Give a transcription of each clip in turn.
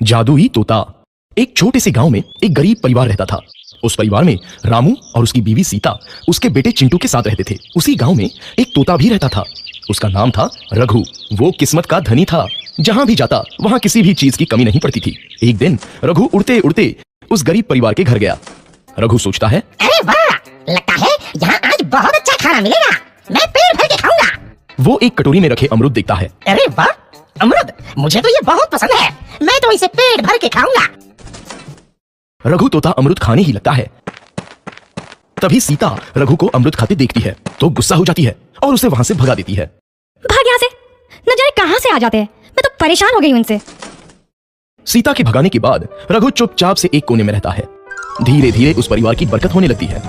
जादुई तोता। एक छोटे से गांव में एक गरीब परिवार रहता था। उस परिवार में रामू और उसकी बीवी सीता उसके बेटे चिंटू के साथ रहते थे। उसी गांव में एक तोता भी रहता था। उसका नाम था रघु। वो किस्मत का धनी था। जहां भी जाता वहां किसी भी चीज की कमी नहीं पड़ती थी। एक दिन रघु उड़ते उड़ते उस गरीब परिवार के घर गया। रघु सोचता है, अरे वाह, लगता है यहाँ आज बहुत अच्छा खाना मिलेगा। मैं पेट भर के खाऊंगा। वो एक कटोरी में रखे अमरूद देखता है। अरे वाह, अमरूद मुझे तो ये बहुत पसंद है। मैं तो इसे पेट भर के खाऊंगा। रघु तोता अमरूद खाने ही लगता है। तभी सीता रघु को अमरूद खाते देखती है तो गुस्सा हो जाती है और उसे वहां से भगा देती है। भाग यहाँ से, न जाने कहां से आ जाते हैं। मैं तो परेशान हो गई हूं इनसे। सीता के भगाने के बाद रघु चुपचाप से एक कोने में रहता है। धीरे धीरे उस परिवार की बरकत होने लगती है।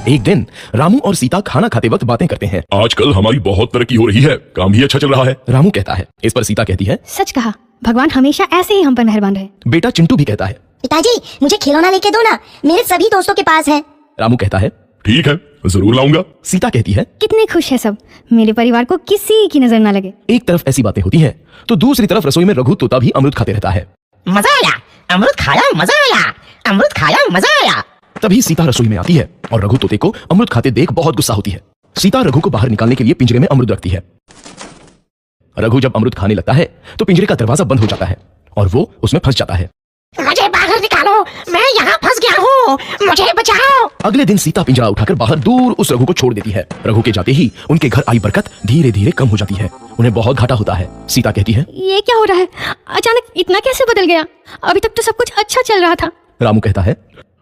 एक दिन रामू और सीता खाना खाते वक्त बातें करते हैं। आजकल हमारी बहुत तरक्की हो रही है, काम भी अच्छा चल रहा है। रामू कहता है। इस पर सीता कहती है, सच कहा, भगवान हमेशा ऐसे ही हम पर मेहरबान रहे। बेटा चिंटू भी कहता है। पिताजी, मुझे खिलौना लेके दो ना, मेरे सभी दोस्तों के पास है। रामू कहता है, ठीक है, जरूर लाऊंगा। सीता कहती है, कितने खुश है सब, मेरे परिवार को किसी की नजर ना लगे। एक तरफ ऐसी बातें होती हैं तो दूसरी तरफ रसोई में रघु तोता भी अमरूद खाते रहता है। मजा आया, अमरूद खाया, मजा आया, अमरूद खाया, मजा आया। तभी सीता रसोई में आती है और रघु तोते को अमरूद खाते देख बहुत गुस्सा होती है। सीता रघु को बाहर निकालने के लिए पिंजरे में अमरूद रखती है। रघु जब अमरूद खाने लगता है तो पिंजरे का दरवाजा बंद हो जाता है और वो उसमें फंस जाता है। मुझे बाहर निकालो, मैं यहाँ फंस गया हूँ, मुझे बचाओ। अगले दिन सीता पिंजरा उठाकर बाहर दूर उस रघु को छोड़ देती है। रघु के जाते ही उनके घर आई बरकत धीरे धीरे कम हो जाती है। उन्हें बहुत घाटा होता है। सीता कहती है, ये क्या हो रहा है, अचानक इतना कैसे बदल गया? अभी तक तो सब कुछ अच्छा चल रहा था। रामू कहता है,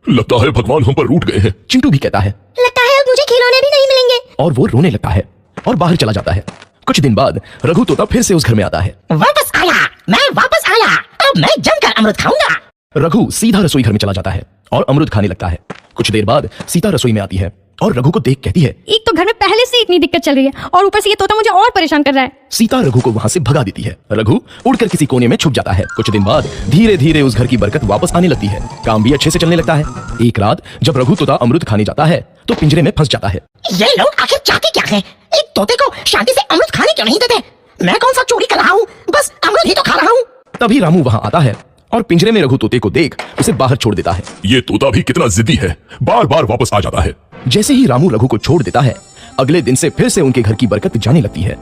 लगता है भगवान हम पर रूठ गए हैं। चिंटू भी कहता है, लगता है अब मुझे खिलौने भी नहीं मिलेंगे। और वो रोने लगता है और बाहर चला जाता है। कुछ दिन बाद रघु तोता फिर से उस घर में आता है। वापस आया, मैं वापस आया, अब मैं जमकर अमरूद खाऊंगा। रघु सीधा रसोई घर में चला जाता है और अमरूद खाने लगता है। कुछ देर बाद सीता रसोई में आती है और रघु को देख कहती है, एक तो घर में पहले से इतनी दिक्कत चल रही है और ऊपर से ये तोता मुझे और परेशान कर रहा है। सीता रघु को वहां से भगा देती है। रघु उड़कर किसी कोने में छुप जाता है। कुछ दिन बाद धीरे धीरे उस घर की बरकत वापस आने लगती है। काम भी अच्छे से चलने लगता है। एक रात जब रघु तोता अमरूद खाने जाता है तो पिंजरे में फंस जाता है। ये लोग आखिर चाहते क्या है? एक तोते को शांति से अमरूद खाने क्यों नहीं देते? मैं कौन सा चोरी कर रहा हूँ, बस अमरूद ही तो खा रहा हूँ। तभी रामू वहां आता है और पिंजरे में रघु तोते को देख उसे बाहर छोड़ देता है। ये तोता भी कितना जिद्दी है, बार बार वापस आ जाता है। जैसे ही रामू रघु को छोड़ देता है अगले दिन से फिर से उनके घर की बरकत जाने लगती है।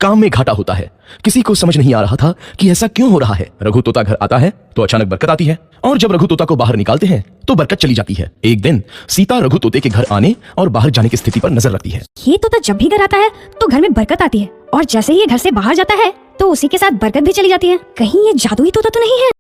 काम में घाटा होता है। किसी को समझ नहीं आ रहा था कि ऐसा क्यों हो रहा है। रघु तोता घर आता है तो अचानक बरकत आती है और जब रघु तोता को बाहर निकालते हैं तो बरकत चली जाती है। एक दिन सीता रघु तोते के घर आने और बाहर जाने की स्थिति पर नजर रखती है। ये तोता जब भी घर आता है तो घर में बरकत आती है और जैसे ही ये घर से बाहर जाता है तो उसी के साथ बरकत भी चली जाती है। कहीं ये जादुई तोता तो नहीं है?